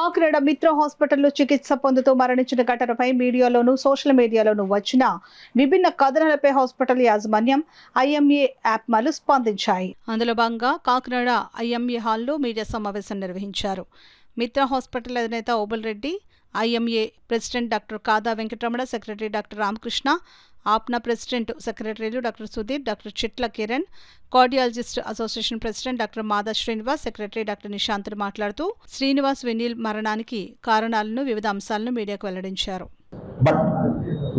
కాకినాడ మిత్ర హాస్పిటల్లో చికిత్స పొందుతూ మరణించిన ఘటనపై మీడియాలోను సోషల్ మీడియాలోను వచ్చిన విభిన్న కథనాలపై హాస్పిటల్ యాజమాన్యం ఐఎంఏ యాప్లు స్పందించాయి. అందులో భాగంగా కాకినాడ ఐఎంఏ హాల్లో మీడియా సమావేశం నిర్వహించారు. మిత్ర హాస్పిటల్ అధినేత Obul Reddy, IMA president doctor Kada Venkataramana, secretary doctor Ramakrishna, ఆప్నా ప్రెసిడెంట్ సెక్రటరీలు doctor Sudheer, doctor Chitla Kiran, cardiologist association president doctor Mada Srinivas, secretary doctor Nishant మాట్లాడుతూ శ్రీనివాస్ వినీల్ మరణానికి కారణాలను, వివిధ అంశాలను మీడియాకు వెల్లడించారు. బట్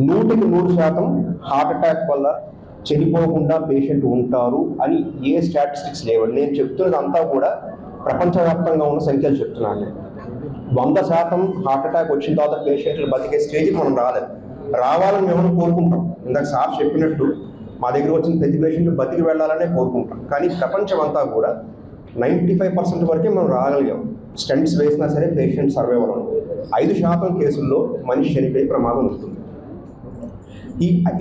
100% హార్ట్ అటాక్ వల్ల చనిపోకుండా పేషెంట్ ఉంటారు అని ఏ స్టాటిస్టిక్స్ లేవండి. నేను చెప్తున్నది అంతా కూడా ప్రపంచవ్యాప్తంగా ఉన్న సంఖ్యలు చెప్తున్నాను. 100% హార్ట్ అటాక్ వచ్చిన తర్వాత పేషెంట్లు బతికే స్టేజ్కి మనం రావాలని మేము కోరుకుంటాం. ఇందాక సార్ చెప్పినట్టు మా దగ్గర వచ్చిన ప్రతి పేషెంట్ బతికి వెళ్ళాలనే కోరుకుంటాం. కానీ ప్రపంచం అంతా కూడా 95% వరకే మనం రాగలిగాం. స్టెంట్స్ వేసినా సరే పేషెంట్ సర్వైవల్ అవ్వడం. 5% కేసుల్లో మనిషి చనిపోయే ప్రమాదం ఉంటుంది.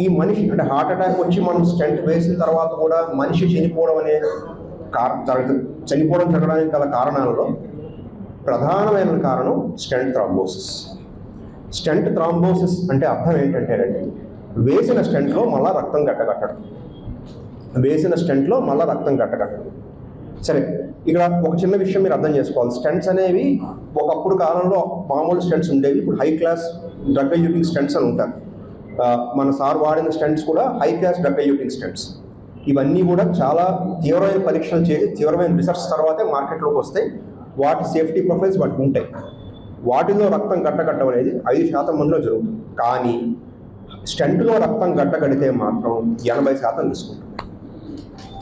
ఈ మనిషి అంటే హార్ట్ అటాక్ వచ్చి మనం స్టెంట్ వేసిన తర్వాత కూడా మనిషి చనిపోవడం అనే చనిపోవడం జరగడానికి గల కారణాలలో ప్రధానమైన కారణం స్టెంట్ థ్రాంబోసిస్. స్టెంట్ థ్రాంబోసిస్ అంటే అర్థం ఏంటంటేనండి, వేసిన స్టెంట్లో మళ్ళీ రక్తం గట్టకట్టడం. సరే, ఇక్కడ ఒక చిన్న విషయం మీరు అర్థం చేసుకోవాలి. స్టెంట్స్ అనేవి ఒకప్పుడు కాలంలో మామూలు స్టెంట్స్ ఉండేవి. ఇప్పుడు high class drug eluting stents అని ఉంటారు. మన సార్ వాడిన స్టెంట్స్ కూడా high class drug eluting stents. ఇవన్నీ కూడా చాలా తీవ్రమైన పరీక్షలు చేసి తీవ్రమైన రిసర్చ్ తర్వాతే మార్కెట్లోకి వస్తాయి. వాటి సేఫ్టీ ప్రొఫైల్స్ వాటికి ఉంటాయి. వాటిలో రక్తం గట్టకట్టడం అనేది 5% మందిలో జరుగుతుంది. కానీ స్టెంట్లో రక్తం గట్టకడితే మాత్రం 80% తీసుకుంటుంది.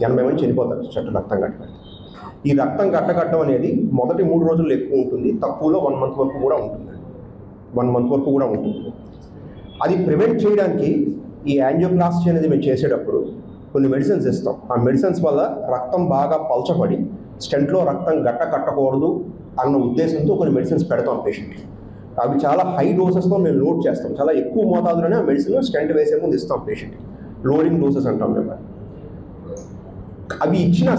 80 మంది చనిపోతారు స్టెంట్ రక్తం గట్టకడితే. ఈ రక్తం గట్టకట్టడం అనేది మొదటి 3 రోజుల్లో ఎక్కువ ఉంటుంది, తక్కువలో 1 మంత్ వరకు కూడా ఉంటుంది. 1 మంత్ వరకు కూడా ఉంటుంది. అది ప్రివెంట్ చేయడానికి ఈ యాంజియోప్లాస్టీ అనేది మేము చేసేటప్పుడు కొన్ని మెడిసిన్స్ ఇస్తాం. ఆ మెడిసిన్స్ వల్ల రక్తం బాగా పల్చబడి స్టెంట్లో రక్తం గట్టకట్టకూడదు అన్న ఉద్దేశంతో కొన్ని మెడిసిన్స్ పెడతాం పేషెంట్కి. అవి చాలా హై డోసెస్తో మేము లోడ్ చేస్తాం. చాలా ఎక్కువ మోతాదులోనే ఆ మెడిసిన్ స్టెంట్ వేసే ముందు ఇస్తాం పేషెంట్కి. లోడింగ్ డోసెస్ అంటాం మేము. అవి ఇచ్చినా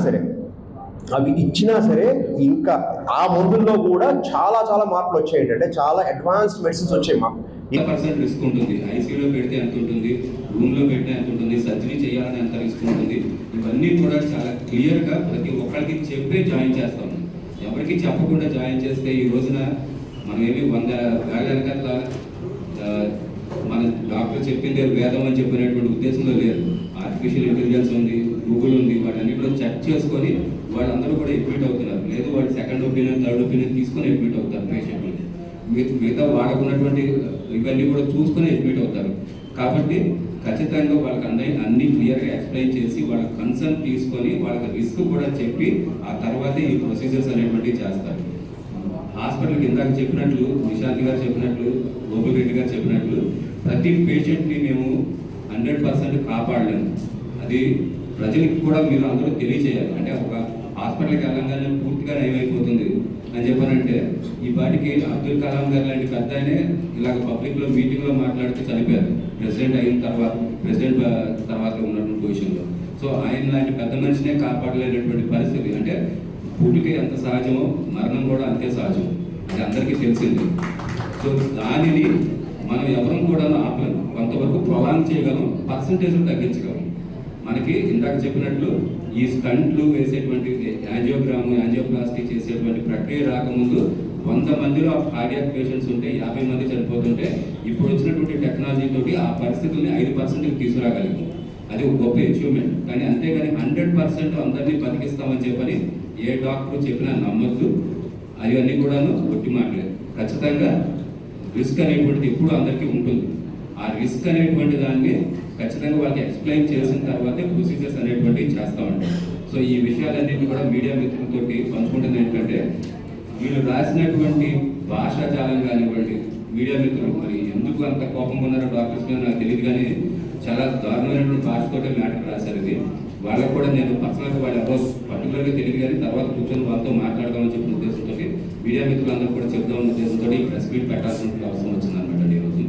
సరే ఇంకా ఆ మందుల్లో కూడా చాలా మార్పులు వచ్చాయి. ఏంటంటే చాలా అడ్వాన్స్డ్ మెడిసిన్స్ వచ్చాయి. మాకు 1% రిస్క్ ఉంటుంది. ఐసీయూలో పెడితే ఎంత ఉంటుంది, రూమ్లో పెడితే ఎంత ఉంటుంది, సర్జరీ చేయాలని ఎంత రిస్క్ ఉంటుంది, ఇవన్నీ కూడా చాలా క్లియర్గా ప్రతి ఒక్కరికి చెప్పే జాయిన్ చేస్తాము. ఎవరికి చెప్పకుండా జాయిన్ చేస్తే ఈ రోజున మనం ఏమి 100 వేల మన డాక్టర్ చెప్పింది వేదం అని చెప్పినటువంటి ఉద్దేశంలో లేదు. ఆర్టిఫిషియల్ ఇంటెలిజెన్స్ ఉంది, గూగుల్ ఉంది, వాటన్నిటిలో చెక్ చేసుకొని వాళ్ళందరూ కూడా అడ్మిట్ అవుతున్నారు. లేదు వాళ్ళు సెకండ్ ఒపీనియన్, థర్డ్ ఒపీనియన్ తీసుకొని అడ్మిట్ అవుతారు పేషెంట్లు. మిగతా వాడకున్నటువంటి ఇవన్నీ కూడా చూసుకొని అడ్మిట్ అవుతారు. కాబట్టి ఖచ్చితంగా వాళ్ళకి అన్ని క్లియర్గా ఎక్స్ప్లెయిన్ చేసి వాళ్ళ కన్సర్న్ తీసుకొని వాళ్ళకి రిస్క్ కూడా చెప్పి ఆ తర్వాతే ఈ ప్రొసీజర్స్ అనేటువంటివి చేస్తారు. హాస్పిటల్కి ఇందాక చెప్పినట్లు, నిశాంత్ గారు చెప్పినట్లు, ఓబుల్ రెడ్డి గారు చెప్పినట్లు ప్రతి పేషెంట్ని మేము 100% కాపాడలేము. అది ప్రజలకు కూడా మీరు అందరూ తెలియజేయాలి. అంటే ఒక హాస్పిటల్కి వెళ్ళంగానే పూర్తిగా నయమైపోతుంది అని చెప్పానంటే ఈ పాటికి అబ్దుల్ కలాం గారు లాంటి పెద్ద ఆయనే ఇలాగ పబ్లిక్లో మీటింగ్లో మాట్లాడుతూ చనిపోయారు. ప్రెసిడెంట్ తర్వాత ఉన్నటువంటి పొజిషన్లో. సో ఆయన లాంటి పెద్ద మనిషినే కాపాడలేనటువంటి పరిస్థితి. అంటే పుట్టుక ఎంత సహజమో మరణం కూడా అంతే సహజం, అది అందరికీ తెలిసింది. సో దానిని మనం ఎవరం కూడా ఆపలేము. కొంతవరకు ప్రొలాంగ్ చేయగలం, పర్సంటేజ్లు తగ్గించగలం. మనకి ఇందాక చెప్పినట్లు ఈ స్టంట్లు వేసేటువంటి యాంజియోప్లాస్టీ చేసేటువంటి ప్రక్రియ రాకముందు 100 మందిలో కార్డియాక్ పేషెంట్స్ ఉంటే 50 మంది చనిపోతుంటే ఇప్పుడు వచ్చినటువంటి టెక్నాలజీ తోటి ఆ పరిస్థితుల్ని 5%కి తీసుకురాగలిగాం. అది ఒక గొప్ప అచీవ్మెంట్. కానీ అంతేగాని 100% అందరినీ బతికిస్తామని చెప్పని ఏ డాక్టర్ చెప్పినా నమ్మద్దు. అవన్నీ కూడాను ఒట్టి మాటలేదు. ఖచ్చితంగా రిస్క్ అనేటువంటిది ఎప్పుడు అందరికీ ఉంటుంది. ఆ రిస్క్ అనేటువంటి దాన్ని ఖచ్చితంగా వాళ్ళకి ఎక్స్ప్లెయిన్ చేసిన తర్వాతే ప్రొసీజర్స్ అనేటువంటివి చేస్తూ ఉంటాం. సో ఈ విషయాలన్నింటినీ కూడా మీడియా మిత్రులతోటి పంచుకుంటుంది. ఏంటంటే వీళ్ళు రాసినటువంటి భాషాజాలం కానివ్వండి, మీడియా మిత్రులు మరి ఎందుకు అంత కోపం ఉన్నారో డాక్టర్స్ మీద నాకు తెలియదు, కానీ చాలా దారుణమైనటువంటి భాషతోటే మ్యాటర్ రాశారు. ఇది వాళ్ళకు కూడా నేను పర్సనల్గా వాళ్ళు ఎవరో పర్టికులర్గా తెలియదు, కానీ తర్వాత కూర్చొని వాళ్ళతో మాట్లాడదామని చెప్పిన ఉద్దేశంతో మీడియా మిత్రులందరూ కూడా చెప్దామన్న ఉద్దేశంతో ఈ ప్రెస్ మీట్ పెట్టాల్సిన అవసరం వచ్చిందనమాట.